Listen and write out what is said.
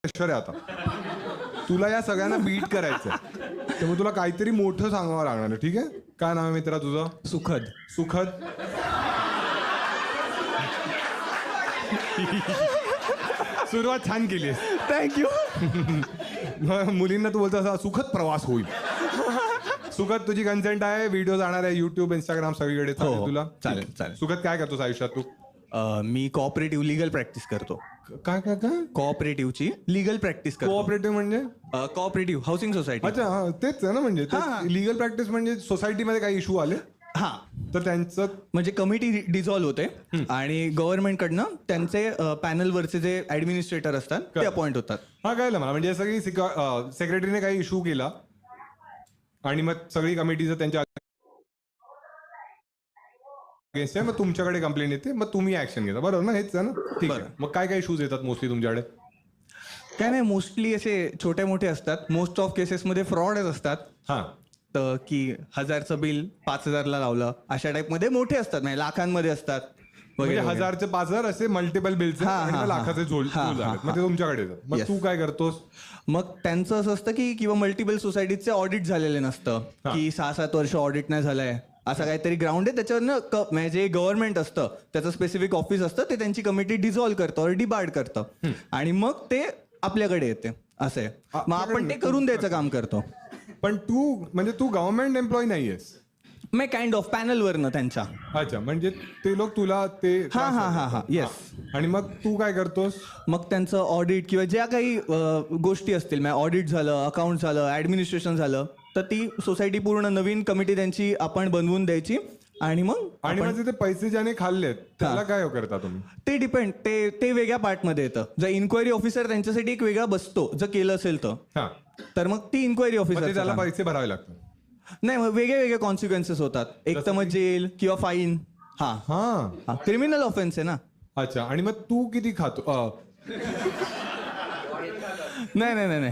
Pressure आहे आता. तुला या सगळ्यांना बीट करायचं त्यामुळे तुला काहीतरी मोठं सांगावं लागणार आहे. ठीक आहे. काय नाव आहे मित्रा तुझं? सुखद. सुखद. सुरुवात छान केली. थँक्यू. मुलींना तू बोलतो असा सुखद प्रवास होईल. सुखद तुझी कन्सेंट आहे. व्हिडिओ जाणार आहे युट्यूब इंस्टाग्राम सगळीकडे. हो, तुला चालेल चालेल. सुखद काय करतोस आयुष्यात तू? मी कोऑपरेटिव्ह लिगल प्रॅक्टिस करतो. काय काय काय कोऑपरेटिव्हची लिगल प्रॅक्टिस करतो. कोऑपरेटिव्ह म्हणजे? Cooperative housing society. अच्छा हा तेच आहे ना. म्हणजे लिगल प्रॅक्टिस म्हणजे सोसायटीमध्ये काही इश्यू आले हा तर त्यांचं म्हणजे कमिटी डिझॉल्व्ह होते आणि गव्हर्नमेंटकडनं त्यांचे पॅनलवरचे जे ऍडमिनिस्ट्रेटर असतात ते अपॉइंट होतात. हा कळलं मला. म्हणजे सगळी सेक्रेटरीने काही इश्यू केला आणि मग सगळी कमिटी जर त्यांच्या अगेन्स्ट आहे मग तुमच्याकडे कंप्लेंट येते मग तुम्ही ऍक्शन घेता. बरोबर ना? हेच आहे ना? ठीक आहे. मग काय काय इश्यूज येतात मोस्टली तुमच्याकडे? काय नाही, मोस्टली असे छोटे मोठे असतात. मोस्ट ऑफ केसेसमध्ये फ्रॉडच असतात. हा तर की 1000चं बिल 5000ला लावलं अशा टाईपमध्ये मोठे असतात. म्हणजे लाखांमध्ये असतात म्हणजे वगैरे. 1000 चे 5000 असे मल्टिपल बिल्स लाखाचे झोल मग ते तुमच्याकडे येतात. मग तू काय करतोस? मग त्यांचं असं असतं की किंवा मल्टिपल सोसायटीचे ऑडिट झालेले नसतं की 6-7 वर्ष ऑडिट नाही झालंय असं काहीतरी ग्राउंड आहे. त्याच्यावरनं म्हणजे जे गव्हर्नमेंट असतं त्याचं स्पेसिफिक ऑफिस असतं ते त्यांची कमिटी डिझॉल्व्ह करतं और डिबार्ड करतं आणि मग ते आपल्याकडे येते. असं आहे. मग आपण ते करून द्यायचं काम करतो. पण तू गव्हर्नमेंट एम्प्लॉई नाहीयेस? मी काइंड ऑफ पॅनलवरनं त्यांच्या. अच्छा म्हणजे ते लोक तुला ते हा येस. आणि मग तू काय करतोस? मग त्यांचं ऑडिट किंवा ज्या काही गोष्टी असतील म्हणजे ऑडिट झालं, अकाउंट झालं, ऍडमिनिस्ट्रेशन झालं तर ती सोसायटी पूर्ण नवीन कमिटी त्यांची आपण बनवून द्यायची आणि मग ते पैसे ज्याने खाल्लेत त्याला काय करता तुम्ही? ते डिपेंड ते वेगळ्या पार्टमध्ये येतं. जर इन्क्वायरी ऑफिसर त्यांच्यासाठी एक वेगळा बसतो जर केलं असेल तर मग ती इन्क्वायरी ऑफिसर त्याला पैसे भरावे लागतात. नाही मग वेगळे वेगळे कॉन्सिक्वेन्सेस होतात. एक तर मग जेल किंवा फाईन. हा क्रिमिनल ऑफेन्स आहे ना. अच्छा आणि मग तू किती खातो? नाही